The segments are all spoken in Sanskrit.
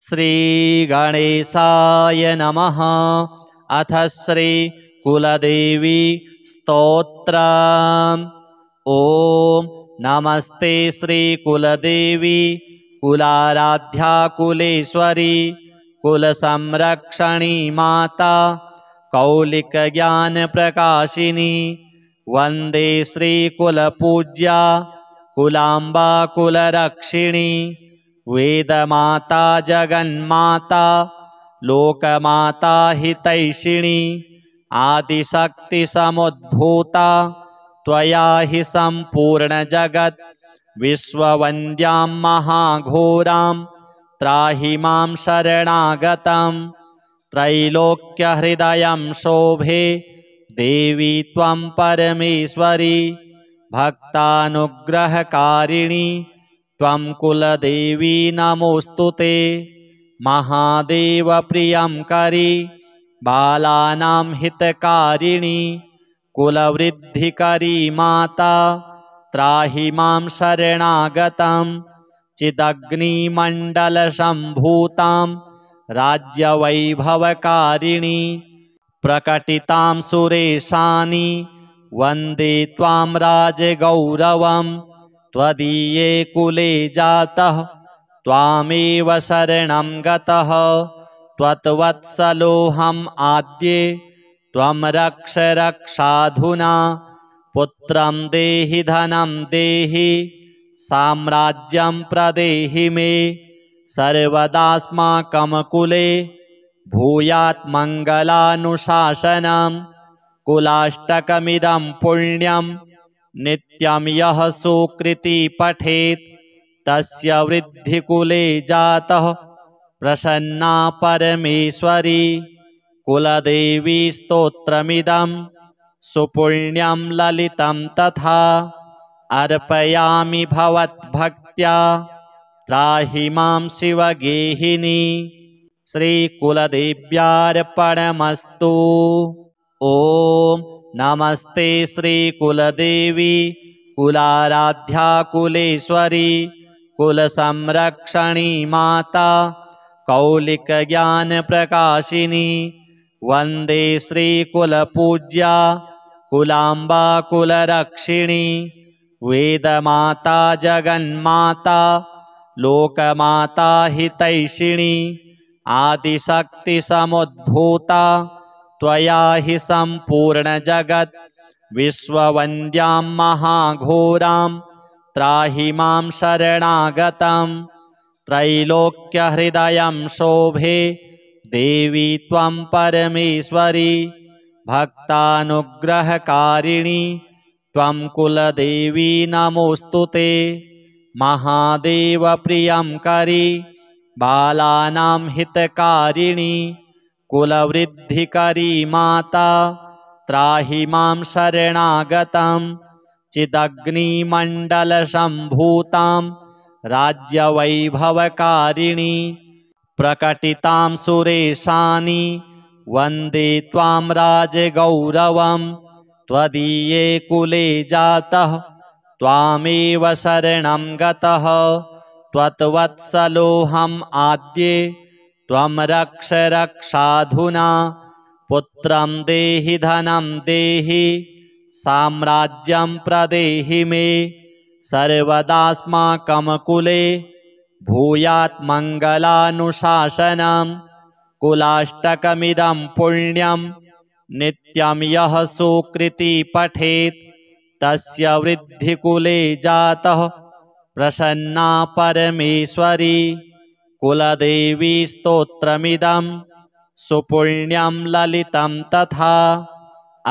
श्रीगणेशाय नमः। अथ श्री कुलदेवी स्तोत्रम्। ॐ नमस्ते श्रीकुलदेवी कुलाराध्या कुलेश्वरी कुलसंरक्षणी माता कौलिकज्ञानप्रकाशिनी वन्दे श्रीकुलपूज्या कुलाम्बा कुलरक्षिणी वेदमाता जगन्माता लोकमाता हितैषिणी आदिशक्तिसमुद्भूता त्वया हि सम्पूर्णजगत् विश्ववन्द्यां महाघोरां त्राहि मां शरणागतं त्रैलोक्यहृदयं शोभे देवी त्वं परमेश्वरी भक्तानुग्रहकारिणी त्वं कुलदेवी नमोऽस्तुते। महादेवप्रियंकरी बालानां हितकारिणी कुलवृद्धिकरी माता त्राहि मां शरणागतं चिदग्निमण्डलसम्भूतां राज्यवैभवकारिणी प्रकटितां सुरेशानि वन्दे त्वां राजगौरवं त्वदीये कुले जातः त्वामेव शरणं गतः त्वत्वत्सलोऽहम् आद्ये त्वं रक्ष रक्षाधुना पुत्रं देहि धनं देहि साम्राज्यं प्रदेहि मे सर्वदास्माकं कुले भूयात् मङ्गलानुशासनं कुलाष्टकमिदं पुण्यं नित्यं यः सुकृति पठेत् तस्य वृद्धिकुले जातः प्रसन्ना परमेश्वरी। कुलदेवी स्तोत्रमिदं सुपुण्यं ललितं तथा अर्पयामि भवद्भक्त्या त्राहि मां शिवगेहिनी। श्रीकुलदेव्यार्पणमस्तु। ॐ नमस्ते श्रीकुलदेवी कुलाराध्या कुलेश्वरी कुलसंरक्षणी माता कौलिकज्ञानप्रकाशिनी वन्दे श्रीकुलपूज्या कुलाम्बा कुलरक्षिणी वेदमाता जगन्माता लोकमाता हितैषिणी आदिशक्तिसमुद्भूता त्वया हि सम्पूर्णजगत् विश्ववन्द्यां महाघोरां त्राहि मां शरणागतं त्रैलोक्यहृदयं शोभे देवी त्वं परमेश्वरी भक्तानुग्रहकारिणी त्वं कुलदेवी नमोऽस्तुते। महादेवप्रियंकरी बालानां हितकारिणी कुलवृद्धिकरी माता त्राहि मां शरणागतं चिदग्निमण्डलसम्भूतां राज्यवैभवकारिणी प्रकटितां सुरेशानि वन्दे त्वां राजगौरवं त्वदीये कुले जातः त्वामेव शरणं गतः त्वत्वत्सलोऽहम् आद्ये त्वं रक्ष रक्षाधुना पुत्रं देहि धनं देहि साम्राज्यं प्रदेहि मे सर्वदास्माकं कुले भूयात् मङ्गलानुशासनं कुलाष्टकमिदं पुण्यं नित्यं यः सुकृति पठेत् तस्य वृद्धिकुले जातः प्रसन्ना परमेश्वरी। कुलदेवी स्तोत्रमिदं सुपुण्यं ललितं तथा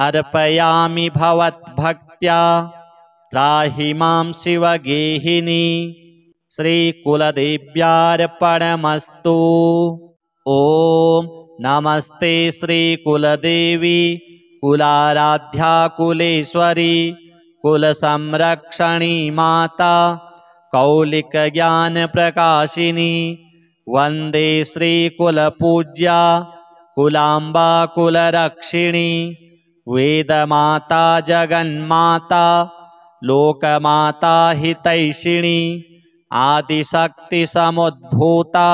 अर्पयामि भवद्भक्त्या त्राहि मां शिवगेहिनी। श्रीकुलदेव्यार्पणमस्तु। ॐ नमस्ते श्रीकुलदेवी कुलाराध्या कुलेश्वरी कुलसंरक्षणी माता कौलिकज्ञानप्रकाशिनी वन्दे श्रीकुलपूज्या कुलाम्बा कुलरक्षिणी वेदमाता जगन्माता लोकमाता हितैषिणी आदिशक्तिसमुद्भूता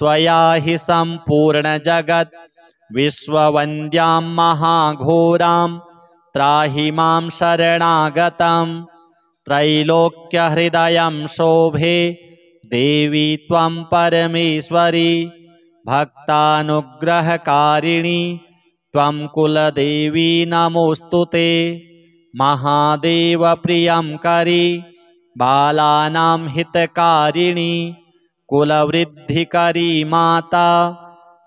त्वया हि सम्पूर्णजगत् विश्ववन्द्यां महाघोरां त्राहि मां शरणागतं त्रैलोक्यहृदयं शोभे देवी त्वं परमेश्वरी भक्तानुग्रहकारिणी त्वं कुलदेवी नमोऽस्तुते महादेवप्रियंकरी बालानां हितकारिणी कुलवृद्धिकरी माता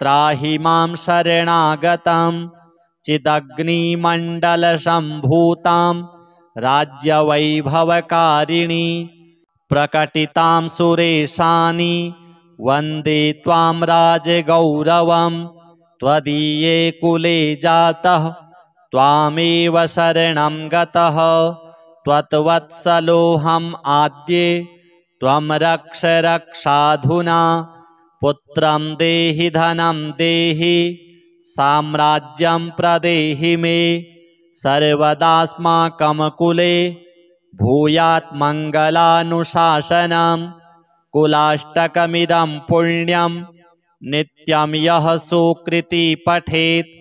त्राहि मां शरणागतं चिदग्निमण्डलसम्भूतां राज्यवैभवकारिणी प्रकटितां सुरेशानि वन्दे त्वां राजगौरवं त्वदीये कुले जातः त्वामेव शरणं गतः त्वत्वत्सलोऽहम् आद्ये त्वं रक्ष रक्षाधुना पुत्रं देहि धनं देहि साम्राज्यं प्रदेहि मे सर्वदास्माकं कुले भूयात् मङ्गलानुशासनं कुलाष्टकमिदं पुण्यं नित्यं यः सुकृति पठेत्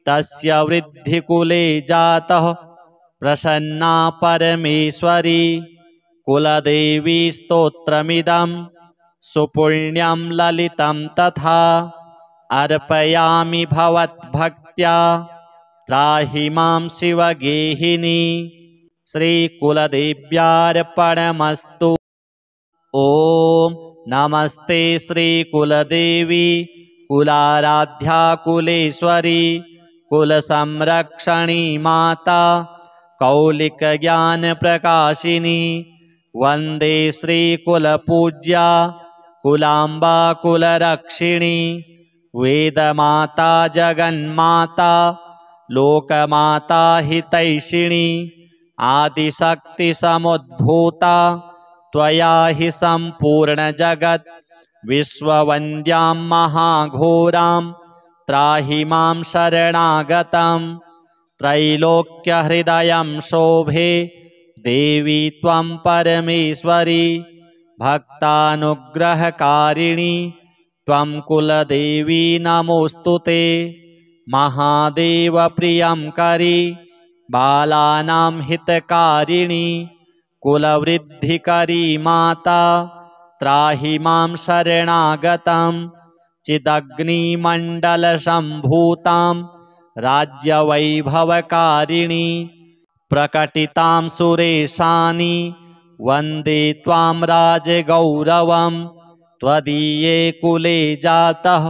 तस्य वृद्धिकुले जातः प्रसन्ना परमेश्वरी कुलदेवी स्तोत्रमिदं सुपुण्यं ललितं तथा अर्पयामि भवद्भक्त्या त्राहि मां शिवगेहिनी श्रीकुलदेव्यार्पणमस्तु। ॐ नमस्ते श्रीकुलदेवी कुलाराध्या कुलेश्वरी कुलसंरक्षणी माता कौलिकज्ञानप्रकाशिनी वन्दे श्रीकुलपूज्या कुलाम्बा कुलरक्षिणी वेदमाता जगन्माता लोकमाता हितैषिणी आदिशक्तिसमुद्भूता त्वया हि सम्पूर्णजगत् विश्ववन्द्यां महाघोरां त्राहि मां शरणागतं त्रैलोक्यहृदयं शोभे देवी त्वं परमेश्वरी भक्तानुग्रहकारिणी त्वं कुलदेवी नमोऽस्तुते महादेवप्रियंकरी बालानां हितकारिणी कुलवृद्धिकरी माता त्राहि मां शरणागतं चिदग्निमण्डलसम्भूतां राज्यवैभवकारिणी प्रकटितां सुरेशानि वन्दे त्वां राजगौरवं त्वदीये कुले जातः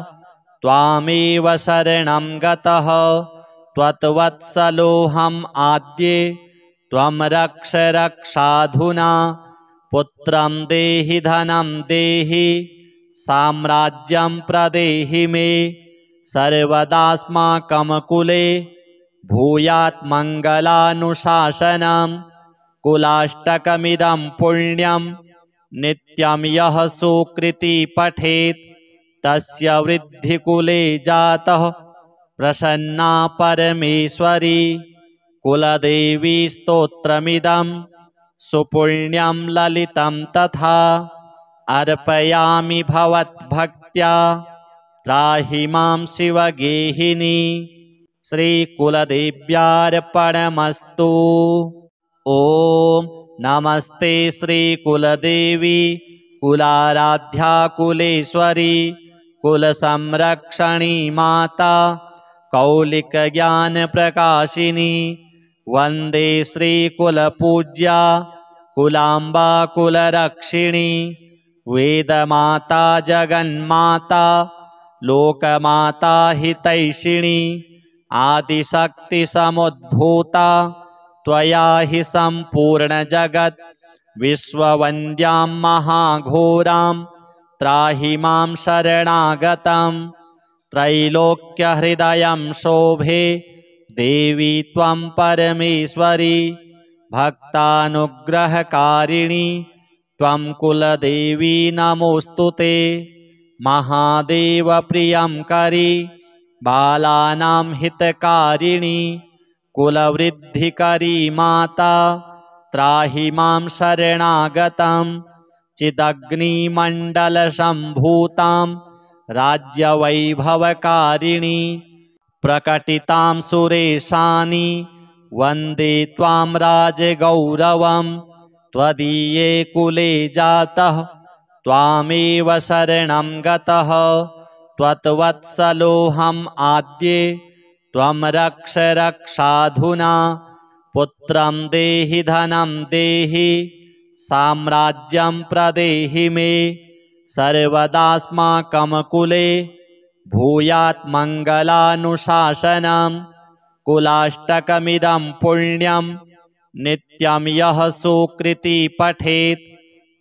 त्वामेव शरणं गतः त्वत्वत्सलोऽहम् आद्ये त्वं रक्ष रक्षाधुना पुत्रं देहि धनं देहि साम्राज्यं प्रदेहि मे सर्वदास्माकं कुले भूयात् मङ्गलानुशासनं कुलाष्टकमिदं पुण्यं नित्यं यः सुकृति पठेत् तस्य वृद्धिकुले जातः प्रसन्ना परमेश्वरी कुलदेवी स्तोत्रमिदं सुपुण्यं ललितं तथा अर्पयामि भवद्भक्त्या त्राहि मां शिवगेहिनी श्रीकुलदेव्यार्पणमस्तु। ॐ नमस्ते श्रीकुलदेवी कुलाराध्या कुलेश्वरी कुलसंरक्षणी माता कौलिकज्ञानप्रकाशिनी वन्दे श्रीकुलपूज्या कुलाम्बा कुलरक्षिणी वेदमाता जगन्माता लोकमाता हितैषिणी आदिशक्तिसमुद्भूता त्वया हि सम्पूर्णजगत् विश्ववन्द्यां महाघोरां त्राहि मां शरणागतं त्रैलोक्यहृदयं शोभे देवी त्वं परमेश्वरी भक्तानुग्रहकारिणी त्वं कुलदेवी नमोऽस्तुते महादेवप्रियंकरी बालानां हितकारिणी कुलवृद्धिकरी माता त्राहि मां शरणागतं चिदग्निमण्डलसम्भूतां राज्यवैभवकारिणि प्रकटितां सुरेशानि वन्दे त्वां राजगौरवं त्वदीये कुले जातः त्वामेव शरणं गतः त्वत्वत्सलोऽहम् आद्ये त्वं रक्ष रक्षाधुना पुत्रं देहि धनं देहि साम्राज्यं प्रदेहि मे सर्वदास्माकं कुले भूयात् मङ्गलानुशासनं कुलाष्टकमिदं पुण्यं नित्यं यः सुकृती पठेत्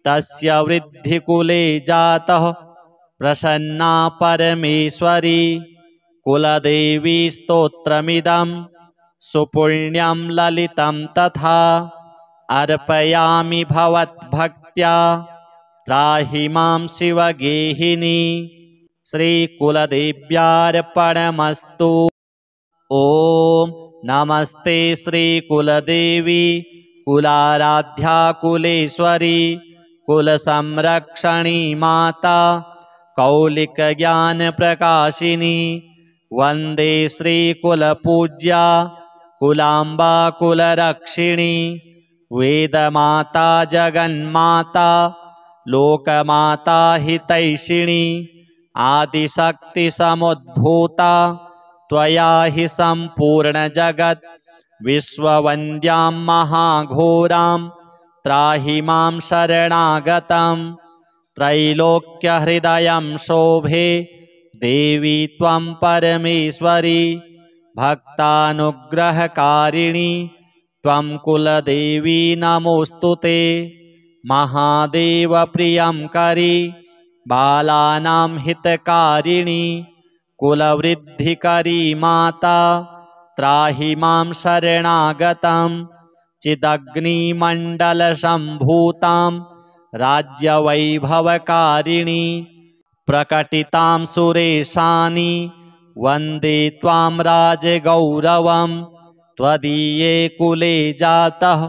तस्य वृद्धिकुले जातः प्रसन्ना परमेश्वरी कुलदेवी स्तोत्रमिदं सुपुण्यं ललितं तथा अर्पयामि भवद्भक्त्या त्राहि मां शिवगेहिनी श्रीकुलदेव्यार्पणमस्तु। ॐ नमस्ते श्रीकुलदेवी कुलाराध्या कुलेश्वरी कुलसंरक्षणी माता कौलिकज्ञानप्रकाशिनी वन्दे श्रीकुलपूज्या कुलाम्बा कुलरक्षिणी वेदमाता जगन्माता लोकमाता हितैषिणी आदिशक्तिसमुद्भूता त्वया हि सम्पूर्णजगत् विश्ववन्द्यां महाघोरां त्राहि मां शरणागतं त्रैलोक्यहृदयं शोभे देवी त्वं परमेश्वरी भक्तानुग्रहकारिणी त्वं कुलदेवी नमोऽस्तु ते महादेवप्रियंकरी बालानां हितकारिणी कुलवृद्धिकरी माता त्राहि मां शरणागतं चिदग्निमण्डलसम्भूतां राज्यवैभवकारिणी प्रकटितां सुरेशानि वन्दे त्वां राजगौरवं त्वदीये कुले जातः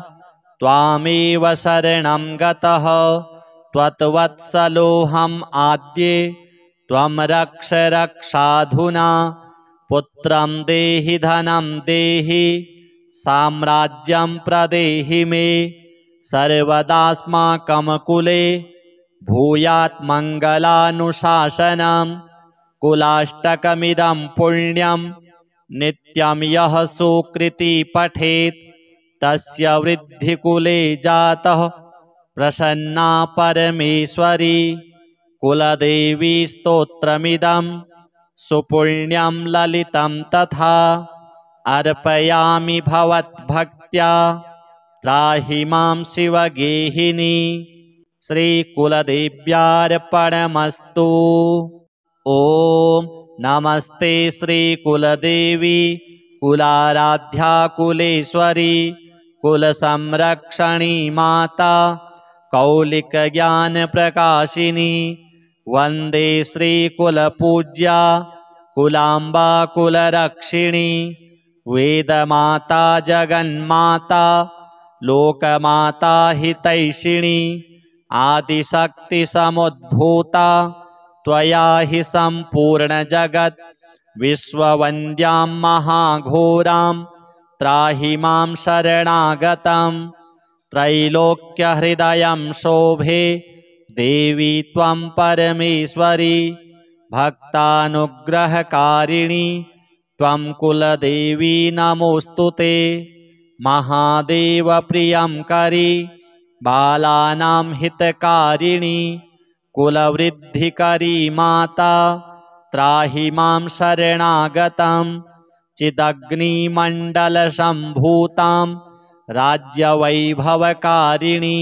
त्वामेव शरणं गतः त्वत्वत्सलोऽहम् आद्ये त्वं रक्ष रक्षाधुना पुत्रं देहि धनं देहि साम्राज्यं प्रदेहि मे सर्वदास्माकं कुले भूयात् मङ्गलानुशासनं कुलाष्टकमिदं पुण्यं नित्यं यः सुकृती पठेत् तस्य वृद्धिकुले जातः प्रसन्ना परमेश्वरी कुलदेवी स्तोत्रमिदं सुपुण्यं ललितं तथा अर्पयामि भवद्भक्त्या त्राहि मां शिवगेहिनी श्रीकुलदेव्यार्पणमस्तु। ॐ नमस्ते श्रीकुलदेवी कुलाराध्या कुलेश्वरी कुलसंरक्षणी माता कौलिकज्ञानप्रकाशिनी वन्दे श्रीकुलपूज्या कुलाम्बा कुलरक्षिणी वेदमाता जगन्माता लोकमाता हितैषिणी आदिशक्तिसमुद्भूता त्वया हि सम्पूर्णजगत् विश्ववन्द्यां महाघोरां त्राहि मां शरणागतं त्रैलोक्यहृदयं शोभे देवी त्वं परमेश्वरी भक्तानुग्रहकारिणी त्वं कुलदेवी नमोऽस्तु ते महादेवप्रियंकरी बालानां हितकारिणी कुलवृद्धिकरी माता त्राहि मां शरणागतं चिदग्निमण्डलसम्भूतां राज्यवैभवकारिणी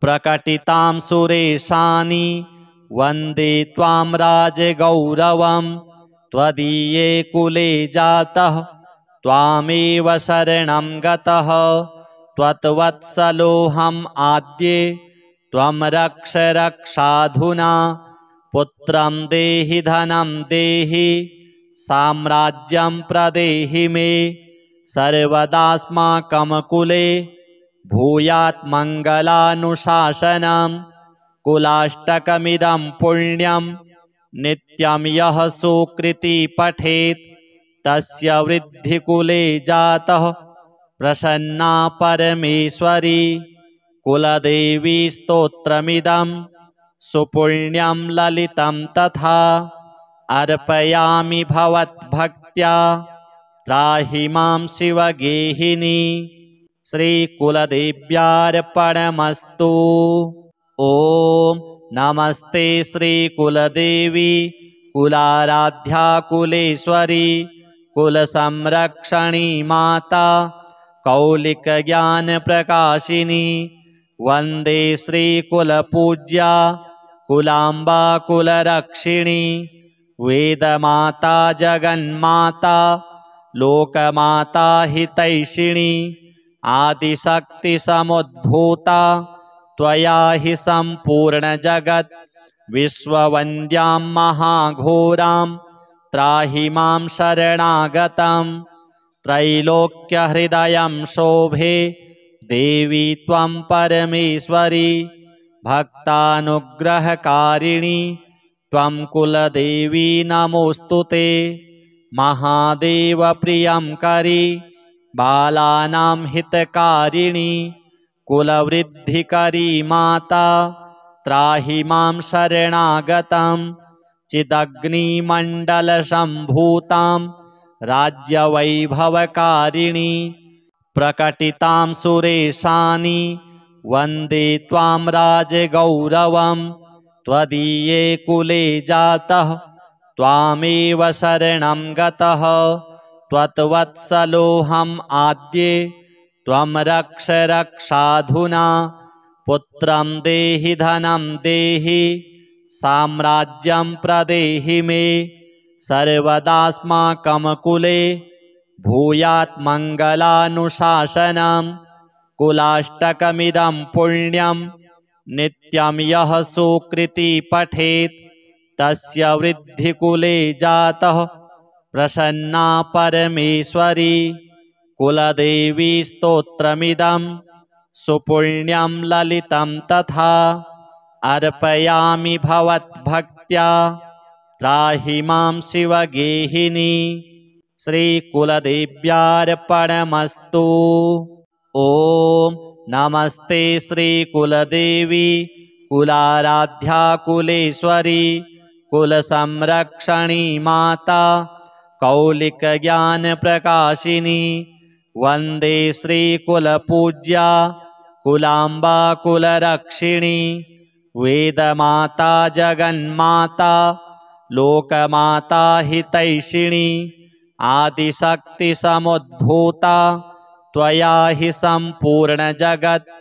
प्रकटितां सुरेशानि वन्दे त्वां राजगौरवं त्वदीये कुले जातः त्वामेव शरणं गतः त्वत्वत्सलोऽहम् आद्ये त्वं रक्ष रक्षाधुना पुत्रं देहि धनं देहि साम्राज्यं प्रदेहि मे सर्वदास्माकं कुले भूयात् मङ्गलानुशासनं कुलाष्टकमिदं पुण्यं नित्यं यः सुकृति पठेत् तस्य वृद्धिकुले जातः प्रसन्ना परमेश्वरी। कुलदेवी स्तोत्रमिदं सुपुण्यं ललितं तथा अर्पयामि भवद्भक्त्या त्राहि मां शिवगेहिनी। श्रीकुलदेव्यार्पणमस्तु। ॐ नमस्ते श्रीकुलदेवी कुलाराध्या कुलेश्वरी कुलसंरक्षणी माता कौलिकज्ञानप्रकाशिनी। वन्दे श्रीकुलपूज्या कुलाम्बा कुलरक्षिणी। वेदमाता जगन्माता लोकमाता हितैषिणी। आदिशक्तिसमुद्भूता त्वया हि सम्पूर्णजगत्। विश्ववन्द्यां महाघोरां त्राहि मां शरणागतं। त्रैलोक्यहृदयं शोभे देवी त्वं परमेश्वरी। भक्तानुग्रहकारिणी त्वं कुलदेवी नमोऽस्तु ते। महादेवप्रियंकरी बालानां हितकारिणी कुलवृद्धिकरी माता त्राहि मां शरणागतं। चिदग्निमण्डलसम्भूतां राज्यवैभवकारिणी प्रकटितां सुरेशानि वन्दे त्वां राजगौरवं। त्वदीये कुले जातः त्वामेव शरणं गतः। त्वत्वत्सलोऽहम् आद्ये त्वं रक्ष रक्षाधुना। पुत्रं देहि धनं देहि साम्राज्यं प्रदेहि मे। सर्वदास्माकं कुले भूयात् मङ्गलानुशासनं। कुलाष्टकमिदं पुण्यं नित्यं यः सुकृति पठेत् तस्य वृद्धिकुले जातः प्रसन्ना परमेश्वरी। कुलदेवी स्तोत्रमिदं सुपुण्यं ललितं तथा अर्पयामि भवद्भक्त्या त्राहि मां शिवगेहिनी। श्रीकुलदेव्यार्पणमस्तु। ॐ नमस्ते श्रीकुलदेवी कुलाराध्या कुलेश्वरी कुलसंरक्षणी माता कौलिकज्ञानप्रकाशिनी। वन्दे श्रीकुलपूज्या कुलाम्बा कुलरक्षिणी। वेदमाता जगन्माता लोकमाता हितैषिणी। आदिशक्तिसमुद्भूता त्वया हि सम्पूर्णजगत्।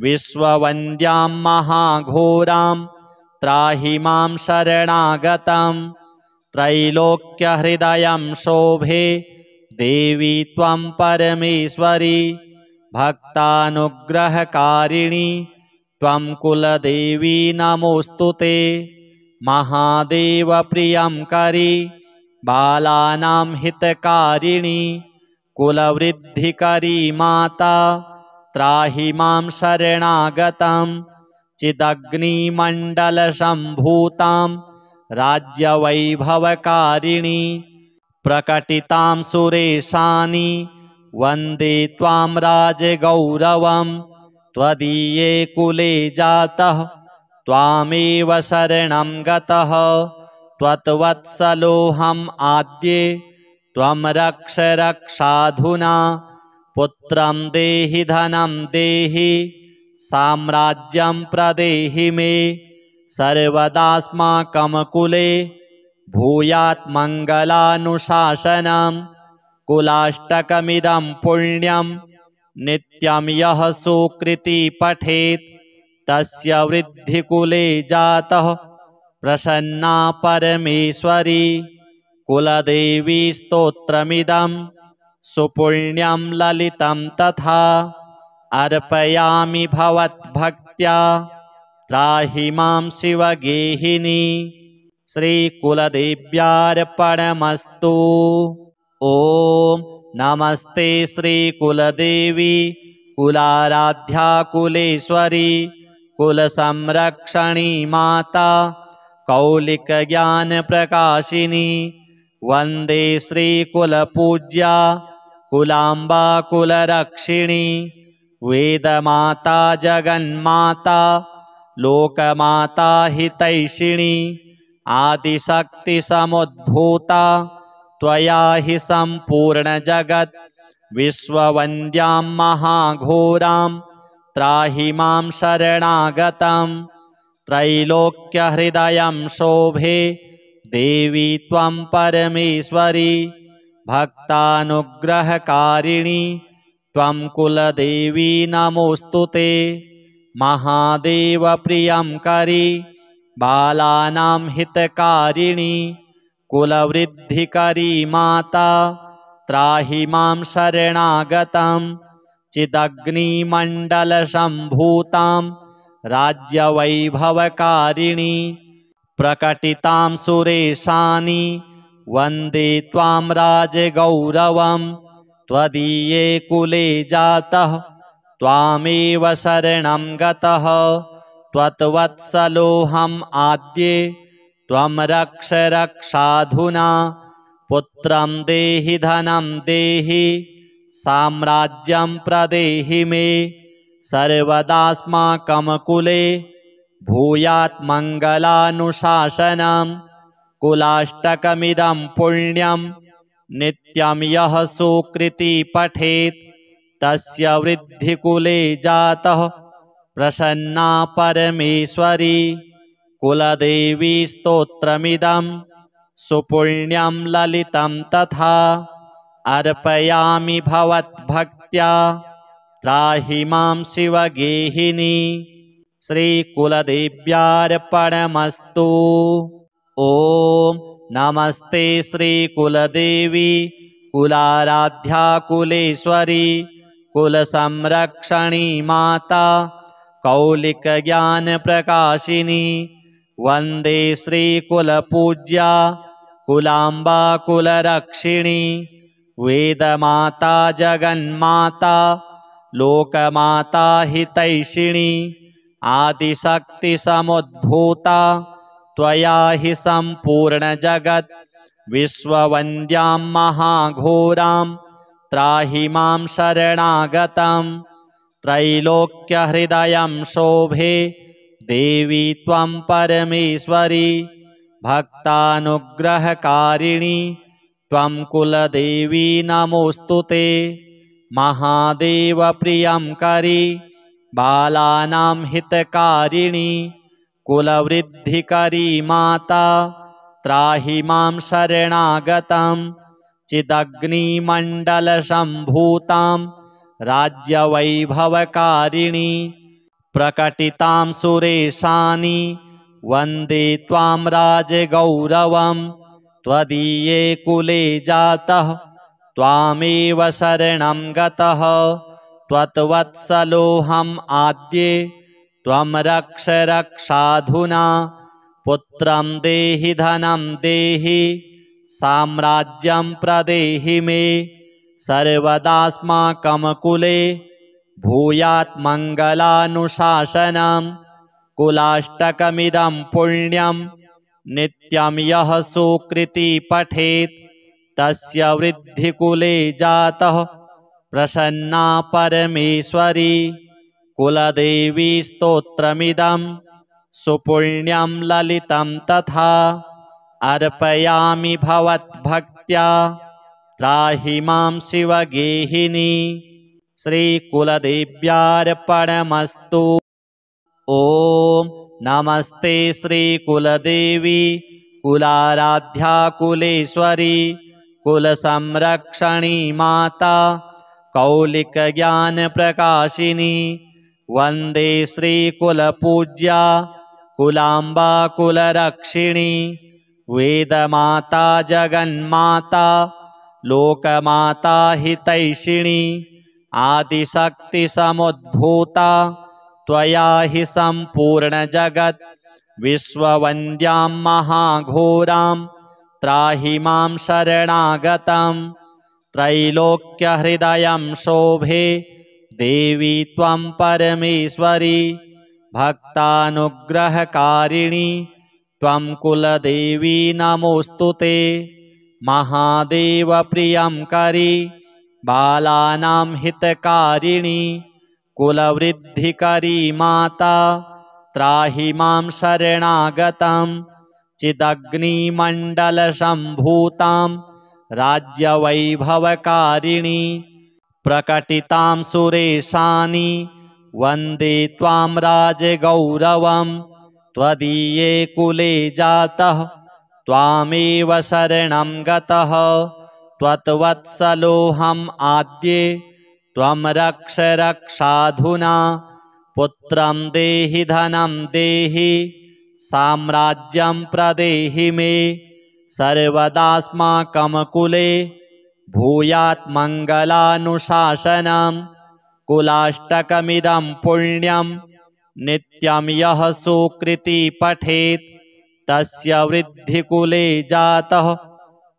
विश्ववन्द्यां महाघोरां त्राहि मां शरणागतं। त्रैलोक्यहृदयं शोभे देवी त्वं परमेश्वरी। भक्तानुग्रहकारिणी त्वं कुलदेवी नमोऽस्तु ते। महादेवप्रियंकरी बालानां हितकारिणी कुलवृद्धिकरी माता त्राहि मां शरणागतं। चिदग्निमण्डलसम्भूतां राज्यवैभवकारिणी प्रकटितां सुरेशानि वन्दे त्वां राजगौरवं। त्वदीये कुले जातः त्वामेव शरणं गतः। त्वत्वत्सलोऽहम् आद्ये त्वं रक्ष रक्षाधुना। पुत्रं देहि धनं देहि साम्राज्यं प्रदेहि मे। सर्वदास्माकं कुले भूयात् मङ्गलानुशासनं। कुलाष्टकमिदं पुण्यं नित्यं यः सुकृति पठेत् तस्य वृद्धिकुले जातः प्रसन्ना परमेश्वरी। कुलदेवी स्तोत्रमिदं सुपुण्यं ललितं तथा अर्पयामि भवद्भक्त्या त्राहि मां शिवगेहिनी। श्रीकुलदेव्यार्पणमस्तु। ॐ नमस्ते श्रीकुलदेवी कुलाराध्या कुलेश्वरी कुलसंरक्षणी माता कौलिकज्ञानप्रकाशिनी वन्दे श्रीकुलपूज्या कुलाम्बा कुलरक्षिणी वेदमाता जगन्माता लोकमाता हितैषिणी आदिशक्तिसमुद्भूता त्वया हि सम्पूर्णजगत् विश्ववन्द्यां महाघोरां त्राहि मां शरणागतं त्रैलोक्यहृदयं शोभे देवी त्वं परमेश्वरी भक्तानुग्रहकारिणी त्वं कुलदेवी नमोऽस्तु ते महादेवप्रियं करी बालानां हितकारिणी कुलवृद्धिकरी माता त्राहि मां शरणागतं चिदग्निमण्डलसम्भूतां राज्यवैभवकारिणी प्रकटितां सुरेशानि वन्दे त्वां राजगौरवं त्वदीये कुले जातः त्वामेव शरणं गतः त्वत्वत्सलोऽहम् आद्ये त्वं रक्ष रक्षाधुना पुत्रं देहि धनं देहि साम्राज्यं प्रदेहि मे सर्वदास्माकं कुले भूयात् मङ्गलानुशासनं कुलाष्टकमिदं पुण्यं नित्यं यः सुकृति पठेत् तस्य वृद्धिकुले जातः प्रसन्ना परमेश्वरी कुलदेवी स्तोत्रमिदं सुपुण्यं ललितं तथा अर्पयामि भवद्भक्त्या त्राहि मां शिवगेहिनी श्रीकुलदेव्यार्पणमस्तु। ॐ नमस्ते श्रीकुलदेवी कुलाराध्या कुलेश्वरी कुलसंरक्षणी माता कौलिकज्ञानप्रकाशिनी वन्दे श्रीकुलपूज्या कुलाम्बा कुलरक्षिणी वेदमाता जगन्माता लोकमाता हितैषिणी आदिशक्तिसमुद्भूता त्वया हि सम्पूर्णजगत् विश्ववन्द्यां महाघोरां त्राहि मां शरणागतं त्रैलोक्यहृदयं शोभे देवी त्वं परमेश्वरी भक्तानुग्रहकारिणी त्वं कुलदेवी नमोऽस्तु ते महादेवप्रियं करी बालानां हितकारिणी कुलवृद्धिकरी माता त्राहि मां शरणागतं चिदग्निमण्डलसम्भूतां राज्यवैभवकारिणी प्रकटितां सुरेशानि वन्दे त्वां राजगौरवं त्वदीये कुले जातः त्वामेव शरणं गतः त्वत्वत्सलोऽहम् आद्ये त्वं रक्ष रक्षाधुना पुत्रं देहि धनं देहि साम्राज्यं प्रदेहि मे सर्वदास्माकं कुले भूयात् मङ्गलानुशासनं कुलाष्टकमिदं पुण्यं नित्यं यः सुकृति पठेत् तस्य वृद्धिकुले जातः प्रसन्ना परमेश्वरी कुलदेवी स्तोत्रमिदं सुपुण्यं ललितं तथा अर्पयामि भवद्भक्त्या त्राहि मां शिवगेहिनी श्रीकुलदेव्यार्पणमस्तु। ॐ नमस्ते श्रीकुलदेवी कुलाराध्या कुलेश्वरी कुलसंरक्षणी माता कौलिकज्ञानप्रकाशिनी वन्दे श्रीकुलपूज्या कुलाम्बा कुलरक्षिणी वेदमाता जगन्माता लोकमाता हितैषिणी आदिशक्तिसमुद्भूता त्वया हि सम्पूर्णजगत् विश्ववन्द्यां महाघोरां त्राहि मां शरणागतं त्रैलोक्यहृदयं शोभे देवी त्वं परमेश्वरी भक्तानुग्रहकारिणी त्वं कुलदेवी नमोऽस्तु ते। महादेवप्रियङ्करी बालानां हितकारिणी कुलवृद्धिकरी माता त्राहि मां शरणागतं चिदग्निमण्डलसम्भूतां राज्यवैभवकारिणी प्रकटितां सुरेशानि वन्दे त्वां राजगौरवं त्वदीये कुले जातः त्वामेव शरणं गतः त्वत्वत्सलोऽहम् आद्ये त्वं रक्ष रक्षाधुना पुत्रं देहि धनं देहि साम्राज्यं प्रदेहि मे सर्वदास्माकं कुले भूयात् मङ्गलानुशासनं कुलाष्टकमिदं पुण्यं नित्यं यः सुकृती पठेत् तस्य वृद्धिकुले जातः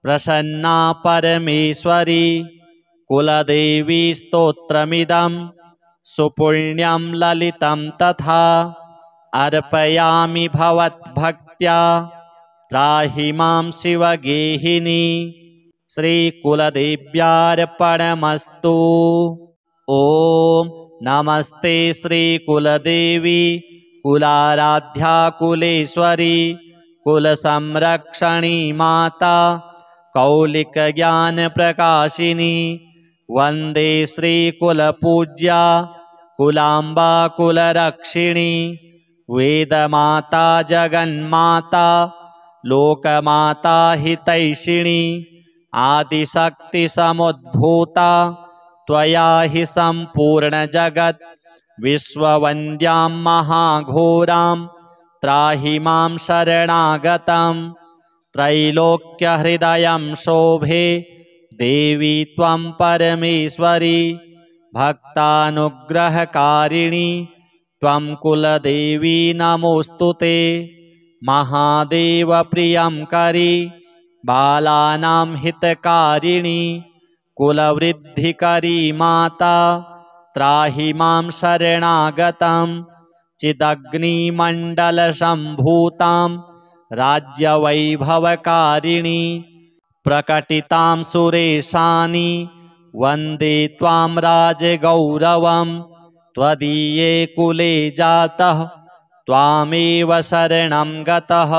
प्रसन्ना परमेश्वरी कुलदेवी स्तोत्रमिदं सुपुण्यं ललितं तथा अर्पयामि भवद्भक्त्या त्राहि मां शिवगेहिनी श्रीकुलदेव्यार्पणमस्तु। ॐ नमस्ते श्रीकुलदेवी कुलाराध्या कुलेश्वरी कुलसंरक्षणी माता कौलिकज्ञानप्रकाशिनी वन्दे श्रीकुलपूज्या कुलाम्बा कुलरक्षिणी वेदमाता जगन्माता लोकमाता हितैषिणी आदिशक्तिसमुद्भूता त्वया हि सम्पूर्णजगत् विश्ववन्द्यां महाघोरां त्राहि मां शरणागतं त्रैलोक्यहृदयं शोभे देवी त्वं परमेश्वरी भक्तानुग्रहकारिणी त्वं कुलदेवी नमोऽस्तु ते। महादेवप्रियङ्करी बालानां हितकारिणी कुलवृद्धिकरी माता त्राहि मां शरणागतं चिदग्निमण्डलसम्भूतां राज्यवैभवकारिणी प्रकटितां सुरेशानि वन्दे त्वां राजगौरवं त्वदीये कुले जातः त्वामेव शरणं गतः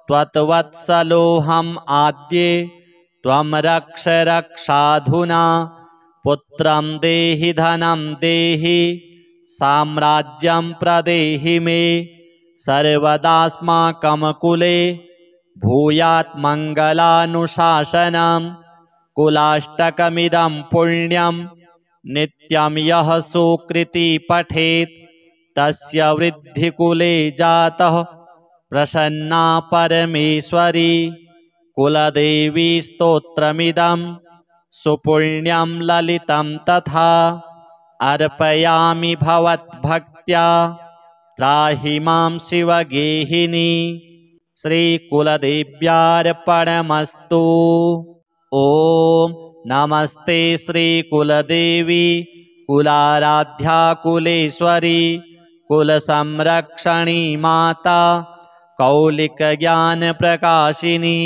त्वत्वत्सलोऽहम् आद्ये त्वं रक्ष रक्षाधुना पुत्रं देहि धनं देहि साम्राज्यं प्रदेहि मे सर्वदास्माकं कुले भूयात् मङ्गलानुशासनं कुलाष्टकमिदं पुण्यं नित्यं यः सुकृती पठेत् तस्य वृद्धिकुले जातः प्रसन्ना परमेश्वरी कुलदेवी स्तोत्रमिदं सुपुण्यं ललितं तथा अर्पयामि भवद्भक्त्या त्राहि मां शिवगेहिनी श्रीकुलदेव्यार्पणमस्तु। ॐ नमस्ते श्रीकुलदेवी कुलाराध्या कुलेश्वरी कुलसंरक्षणी माता कौलिकज्ञानप्रकाशिनी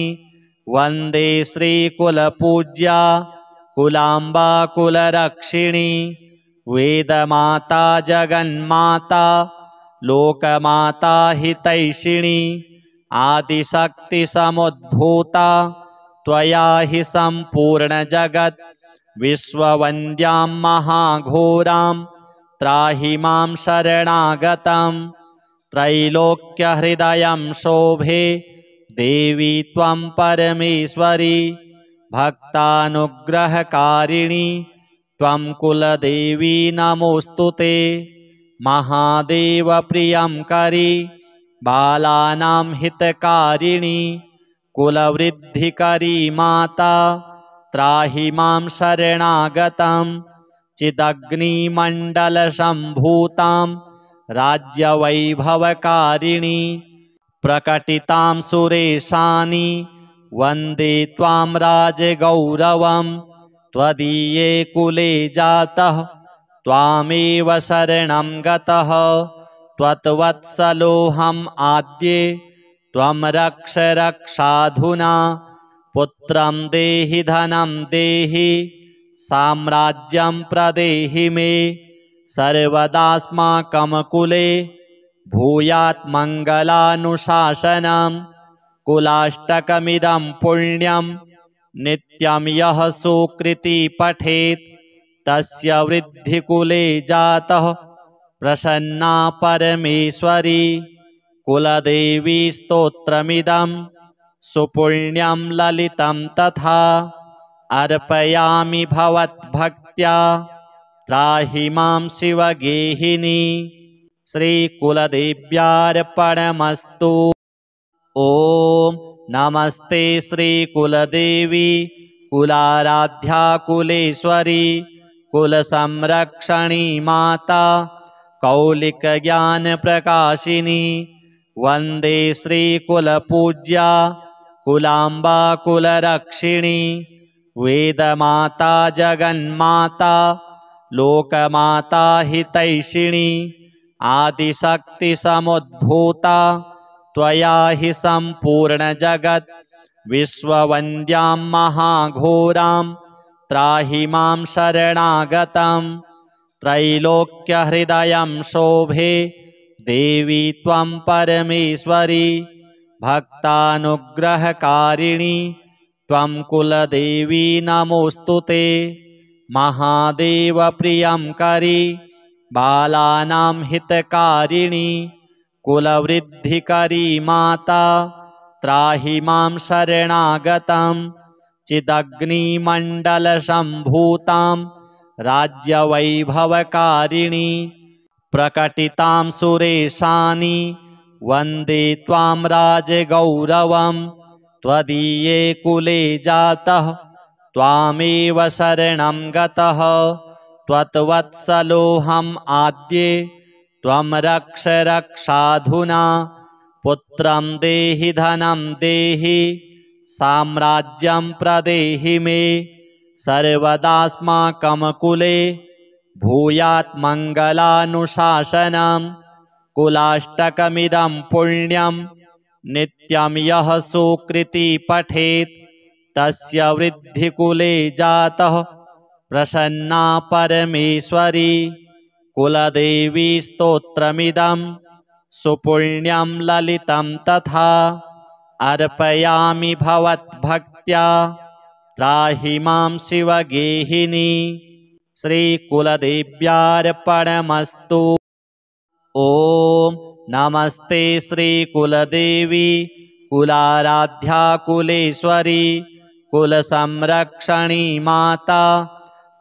वन्दे श्रीकुलपूज्या कुलाम्बा कुलरक्षिणी वेदमाता जगन्माता लोकमाता हितैषिणी आदिशक्तिसमुद्भूता त्वया हि सम्पूर्णजगत् विश्ववन्द्यां महाघोरां त्राहि मां शरणागतं त्रैलोक्यहृदयं शोभे देवी त्वं परमेश्वरी भक्तानुग्रहकारिणी त्वं कुलदेवी नमोऽस्तु ते। महादेवप्रियङ्करी बालानां हितकारिणी कुलवृद्धिकरी माता त्राहि मां शरणागतं चिदग्निमण्डलसम्भूतां राज्यवैभवकारिणी प्रकटितां सुरेशानि वन्दे त्वां राजगौरवं त्वदीये कुले जातः त्वामेव शरणं गतः त्वत्वत्सलोऽहम् आद्ये त्वं रक्ष रक्षाधुना पुत्रं देहि धनं देहि साम्राज्यं प्रदेहि मे सर्वदास्माकं कुले भूयात् मङ्गलानुशासनं कुलाष्टकमिदं पुण्यं नित्यं यः सुकृति पठेत् तस्य वृद्धिकुले जातः प्रसन्ना परमेश्वरी कुलदेवी स्तोत्रमिदं सुपुण्यं ललितं तथा अर्पयामि भवद्भक्त्या त्राहि मां शिवगेहिनी श्रीकुलदेव्यार्पणमस्तु। ॐ नमस्ते श्रीकुलदेवी कुलाराध्या कुलेश्वरी कुलसंरक्षणी माता कौलिकज्ञानप्रकाशिनी वन्दे श्रीकुलपूज्या कुलाम्बा कुलरक्षिणी वेदमाता जगन्माता लोकमाता हितैषिणी आदिशक्तिसमुद्भूता त्वया हि सम्पूर्णजगत् विश्ववन्द्यां महाघोरां त्राहि मां शरणागतं त्रैलोक्यहृदयं शोभे देवी त्वं परमेश्वरी भक्तानुग्रहकारिणी त्वं कुलदेवी नमोऽस्तुते महादेवप्रियंकरी बालानां हितकारिणी कुलवृद्धिकरी माता त्राहि मां शरणागतं चिदग्निमण्डलसम्भूतां राज्यवैभवकारिणी प्रकटितां सुरेशानि वन्दे त्वां राजगौरवं त्वदीये कुले जातः त्वामेव शरणं गतः त्वत्वत्सलोऽहम् आद्ये त्वं रक्ष रक्षाधुना पुत्रं देहि धनं देहि साम्राज्यं प्रदेहि मे सर्वदास्माकं कुले भूयात् मङ्गलानुशासनं कुलाष्टकमिदं पुण्यं नित्यं यः सुकृति पठेत् तस्य वृद्धिकुले जातः प्रसन्ना परमेश्वरी कुलदेवी स्तोत्रमिदं सुपुण्यं ललितं तथा अर्पयामि भवद्भक्त्या त्राहि मां शिवगेहिनी श्रीकुलदेव्यार्पणमस्तु। ॐ नमस्ते श्रीकुलदेवी कुलाराध्या कुलेश्वरी कुलसंरक्षणी माता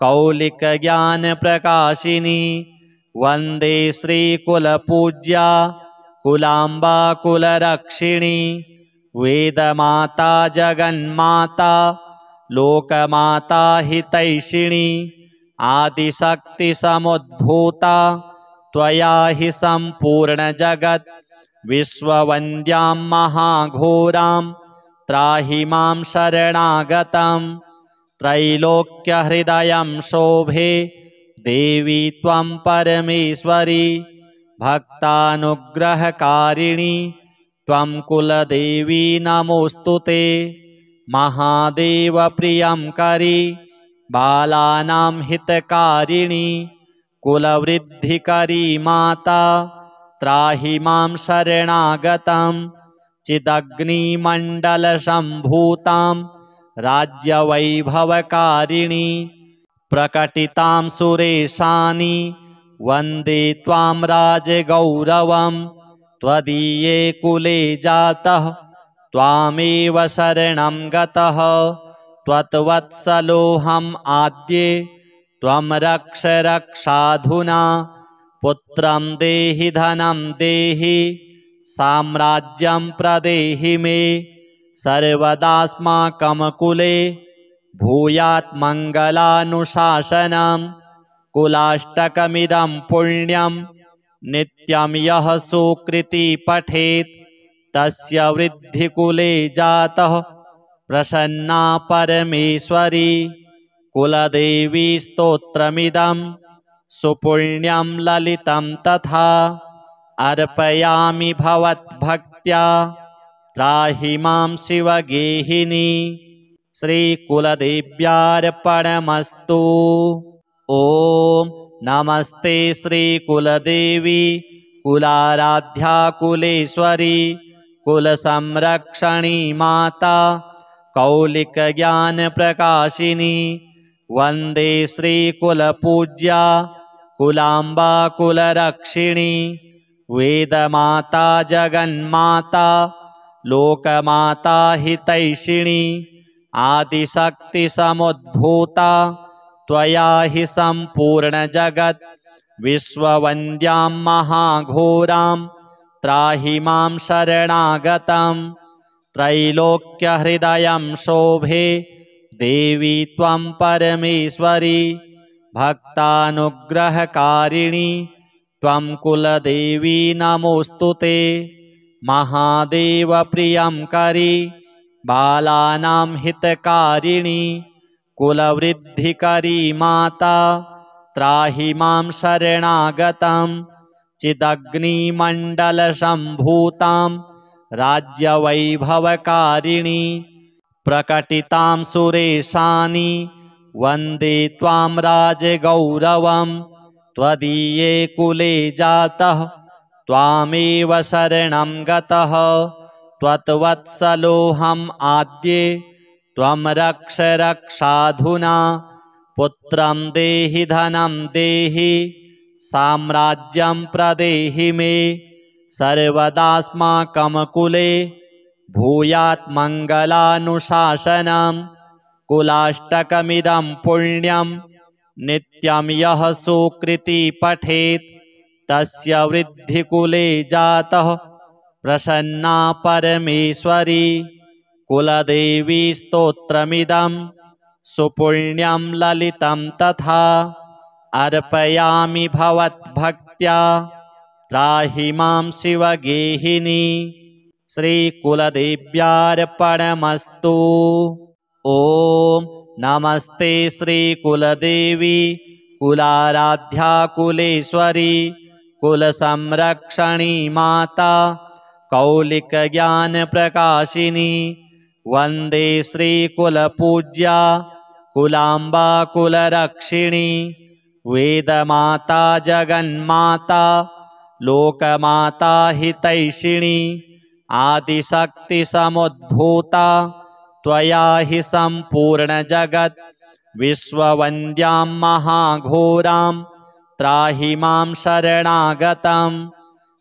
कौलिकज्ञानप्रकाशिनी वन्दे श्रीकुलपूज्या कुलाम्बा कुलरक्षिणी वेदमाता जगन्माता लोकमाता हितैषिणी आदिशक्तिसमुद्भूता त्वया हि सम्पूर्णजगत् विश्ववन्द्यां महाघोरां त्राहि मां शरणागतं त्रैलोक्यहृदयं शोभे देवी त्वं परमेश्वरी भक्तानुग्रहकारिणी त्वं कुलदेवी नमोऽस्तुते महादेवप्रियंकरी बालानां हितकारिणी कुलवृद्धिकरी माता त्राहि मां शरणागतं चिदग्निमण्डलसम्भूतां राज्यवैभवकारिणी प्रकटितां सुरेशानि वन्दे त्वां राजगौरवं त्वदीये कुले जातः त्वामेव शरणं गतः त्वत्वत्सलोऽहम् आद्ये त्वं रक्ष रक्षाधुना पुत्रं देहि धनं देहि साम्राज्यं प्रदेहि मे सर्वदास्माकं कुले भूयात् मङ्गलानुशासनं कुलाष्टकमिदं पुण्यं नित्यं यः सुकृति पठेत् तस्य वृद्धिकुले जातः प्रसन्ना परमेश्वरी कुलदेवी स्तोत्रमिदं सुपुण्यं ललितं तथा अर्पयामि भवद्भक्त्या त्राहि मां शिवगेहिनी। श्रीकुलदेव्यार्पणमस्तु। ॐ नमस्ते श्रीकुलदेवी कुलाराध्या कुलेश्वरी कुलसंरक्षणी माता कौलिकज्ञानप्रकाशिनी। वन्दे श्रीकुलपूज्या कुलाम्बा कुलरक्षिणी। वेदमाता जगन्माता लोकमाता हितैषिणी। आदिशक्तिसमुद्भूता त्वया हि सम्पूर्णजगत्। विश्ववन्द्यां महाघोरां त्राहि मां शरणागतं। त्रैलोक्यहृदयं शोभे देवी त्वं परमेश्वरी। भक्तानुग्रहकारिणी त्वं कुलदेवी नमोऽस्तुते। महादेवप्रियंकरी बालानां हितकारिणी। कुलवृद्धिकरी माता त्राहि मां शरणागतं। चिदग्निमण्डलसम्भूतां राज्यवैभवकारिणी। प्रकटितां सुरेशानि वन्दे त्वां राजगौरवं। त्वदीये कुले जातः त्वामेव शरणं गतः। त्वत्वत्सलोऽहम् आद्ये त्वं रक्ष रक्षाधुना। पुत्रं देहि धनं देहि साम्राज्यं प्रदेहि मे। सर्वदास्माकं कुले भूयात् मङ्गलानुशासनम्। कुलाष्टकमिदं पुण्यं नित्यं यः सुकृती पठेत् तस्य वृद्धिकुले जातः प्रसन्ना परमेश्वरी। कुलदेवी स्तोत्रमिदं सुपुण्यं ललितं तथा। अर्पयामि भवद्भक्त्या त्राहि मां शिवगेहिनी। श्रीकुलदेव्यार्पणमस्तु। ॐ नमस्ते श्रीकुलदेवी कुलाराध्या कुलेश्वरी कुलसंरक्षणी माता कौलिकज्ञानप्रकाशिनी। वन्दे श्रीकुलपूज्या कुलाम्बा कुलरक्षिणी। वेदमाता जगन्माता लोकमाता हितैषिणी। आदिशक्तिसमुद्भूता त्वया हि सम्पूर्णजगत्। विश्ववन्द्यां महाघोरां त्राहि मां शरणागतं।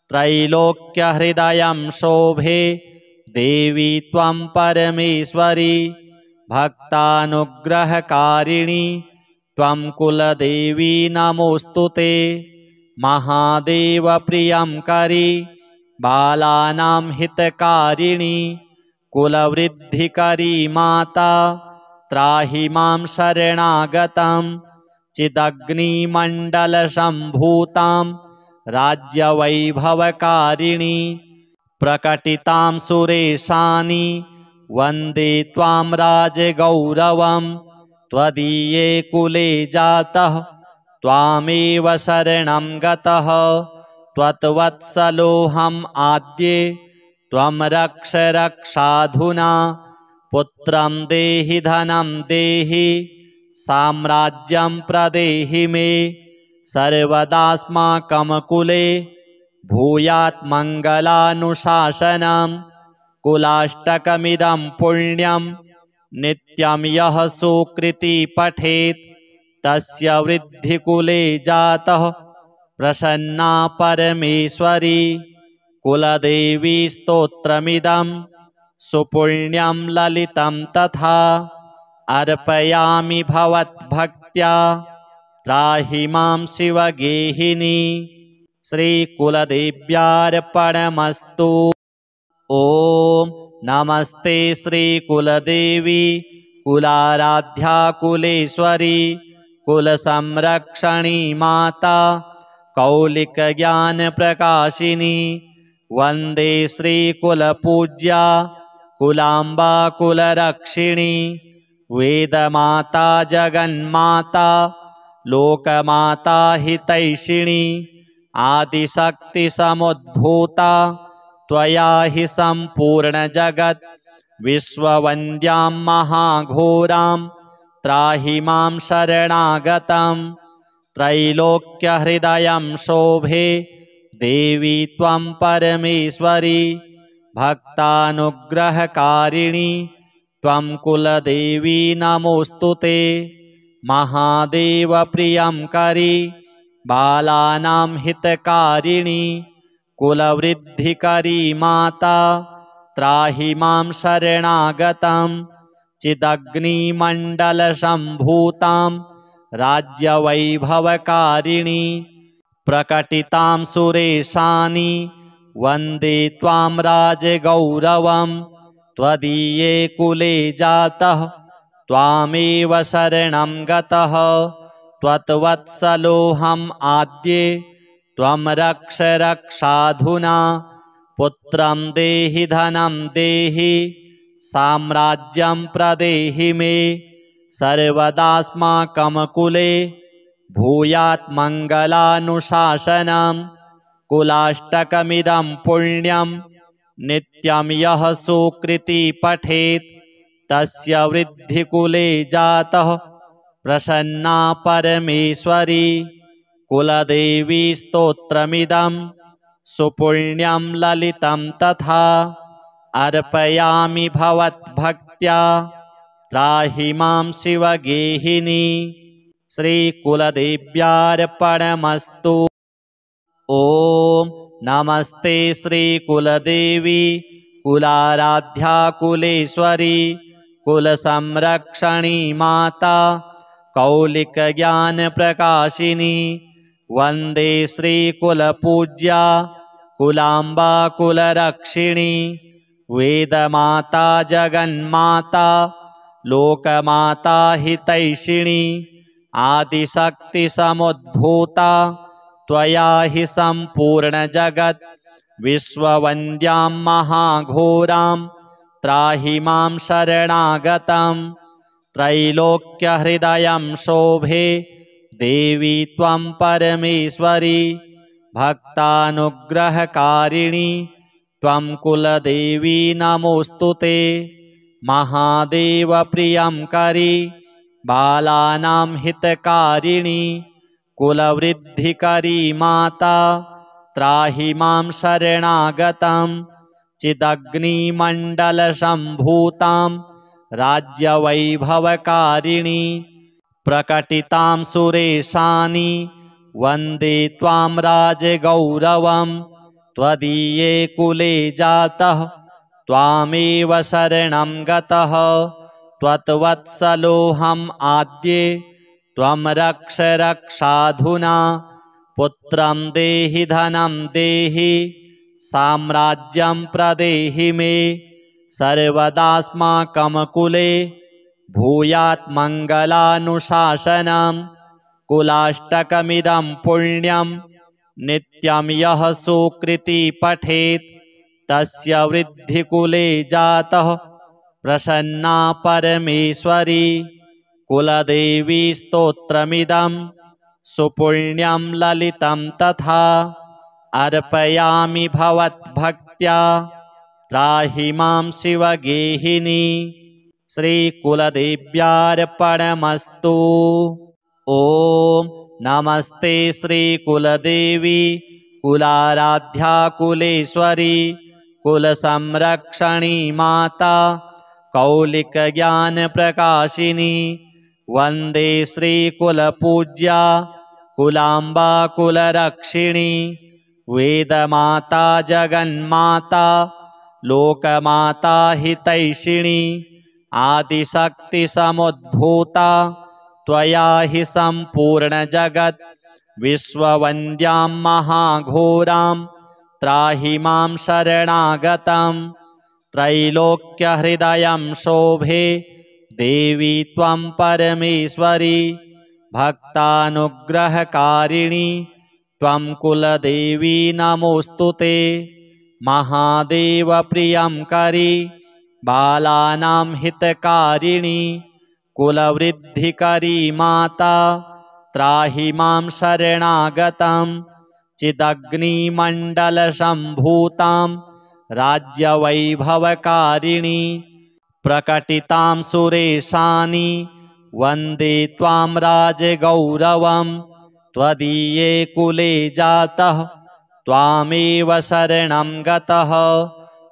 त्रैलोक्यहृदयं शोभे देवी त्वं परमेश्वरी। भक्तानुग्रहकारिणी त्वं कुलदेवी नमोऽस्तुते। महादेवप्रियंकरी बालानां हितकारिणी। कुलवृद्धिकरी माता त्राहि मां शरणागतं। चिदग्निमण्डलसम्भूतां राज्यवैभवकारिणी। प्रकटितां सुरेशानि वन्दे त्वां राजगौरवं। त्वदीये कुले जातः त्वामेव शरणं गतः। त्वत्वत्सलोऽहम् आद्ये त्वं रक्ष रक्षाधुना। पुत्रं देहि धनं देहि साम्राज्यं प्रदेहि मे। सर्वदास्माकं कुले भूयात् मङ्गलानुशासनम्। कुलाष्टकमिदं पुण्यं नित्यं यः सुकृती पठेत् तस्य वृद्धिकुले जातः प्रसन्ना परमेश्वरी। कुलदेवी स्तोत्रमिदं सुपुण्यं ललितं तथा। अर्पयामि भवद्भक्त्या त्राहि मां शिवगेहिनी। श्रीकुलदेव्यार्पणमस्तु। ॐ नमस्ते श्रीकुलदेवी कुलाराध्या कुलेश्वरी कुलसंरक्षणी माता कौलिकज्ञानप्रकाशिनी। वन्दे श्रीकुलपूज्या कुलाम्बा कुलरक्षिणी। वेदमाता जगन्माता लोकमाता हितैषिणी। आदिशक्तिसमुद्भूता त्वया हि सम्पूर्णजगत् विश्ववन्द्यां महाघोरां त्राहि मां शरणागतं त्रैलोक्यहृदयं शोभे देवी त्वं परमेश्वरी भक्तानुग्रहकारिणी त्वं कुलदेवी नमोऽस्तुते महादेवप्रियं करी बालानां हितकारिणी कुलवृद्धिकरी माता त्राहि मां शरणागतं चिदग्निमण्डलसम्भूतां राज्यवैभवकारिणी प्रकटितां सुरेशानि वन्दे त्वां राजगौरवं त्वदीये कुले जातः त्वामेव शरणं गतः त्वत्वत्सलोऽहम् आद्ये त्वं रक्ष रक्षाधुना पुत्रं देहि धनं देहि साम्राज्यं प्रदेहि मे सर्वदास्माकं कुले भूयात् मङ्गलानुशासनं कुलाष्टकमिदं पुण्यं नित्यं यः सुकृति पठेत् तस्य वृद्धिकुले जातः प्रसन्ना परमेश्वरी कुलदेवी स्तोत्रमिदं सुपुण्यं ललितं तथा अर्पयामि भवद्भक्त्या त्राहि मां शिवगेहिनी श्रीकुलदेव्यार्पणमस्तु। ॐ नमस्ते श्रीकुलदेवी कुलाराध्या कुलेश्वरी कुलसंरक्षणी माता कौलिकज्ञानप्रकाशिनी वन्दे श्रीकुलपूज्या कुलाम्बा कुलरक्षिणी वेदमाता जगन्माता लोकमाता हितैषिणी आदिशक्तिसमुद्भूता त्वया हि सम्पूर्णजगत् विश्ववन्द्यां महाघोरां त्राहि मां शरणागतं त्रैलोक्यहृदयं शोभे देवी त्वं परमेश्वरी भक्तानुग्रहकारिणी त्वं कुलदेवी नमोऽस्तुते महादेवप्रियं करी बालानां हितकारिणी कुलवृद्धिकरी माता त्राहि मां शरणागतं चिदग्निमण्डलसम्भूतां राज्यवैभवकारिणी प्रकटितां सुरेशानि वन्दे त्वां राजगौरवं त्वदीये कुले जातः त्वामेव शरणं गतः त्वत्वत्सलोऽहम् आद्ये त्वं रक्ष रक्षाधुना पुत्रं देहि धनं देहि साम्राज्यं प्रदेहि मे सर्वदास्माकं कुले भूयात् मङ्गलानुशासनं कुलाष्टकमिदं पुण्यं नित्यं यः सुकृति पठेत् तस्य वृद्धिकुले जातः प्रसन्ना परमेश्वरी कुलदेवी स्तोत्रमिदं सुपुण्यं ललितं तथा अर्पयामि भवद्भक्त्या त्राहि मां शिवगेहिनी श्रीकुलदेव्यार्पणमस्तु। ॐ नमस्ते श्रीकुलदेवी कुलाराध्या कुलेश्वरी कुलसंरक्षणी माता कौलिकज्ञानप्रकाशिनी वन्दे श्रीकुलपूज्या कुलाम्बा कुलरक्षिणी वेदमाता जगन्माता लोकमाता हितैषिणी आदिशक्तिसमुद्भूता त्वया हि सम्पूर्णजगत् विश्ववन्द्यां महाघोरां त्राहि मां शरणागतं त्रैलोक्यहृदयं शोभे देवी त्वं परमेश्वरी भक्तानुग्रहकारिणी त्वं कुलदेवी नमोऽस्तुते महादेवप्रियं करी बालानां हितकारिणी कुलवृद्धिकरी माता त्राहि मां शरणागतं चिदग्निमण्डलसम्भूतां राज्यवैभवकारिणि प्रकटितां सुरेशानि वन्दे त्वां राजगौरवं त्वदीये कुले जातः त्वामेव शरणं गतः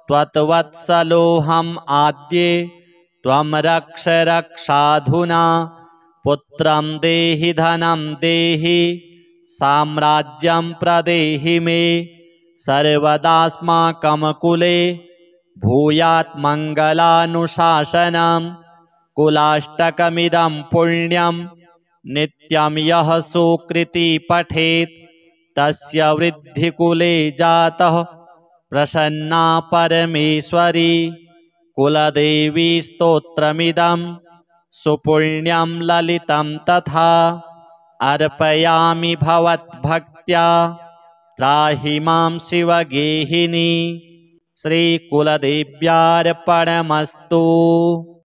त्वत्वत्सलोऽहम् आद्ये त्वं रक्ष रक्षाधुना पुत्रं देहि धनं देहि साम्राज्यं प्रदेहि मे सर्वदास्माकं कुले भूयात् मङ्गलानुशासनं कुलाष्टकमिदं पुण्यं नित्यं यः सुकृती पठेत् तस्य वृद्धिकुले जातः प्रसन्ना परमेश्वरी कुलदेवी स्तोत्रमिदं सुपुण्यं ललितं तथा अर्पयामि भवद्भक्त्या त्राहि मां शिवगेहिनी श्रीकुलदेव्यार्पणमस्तु।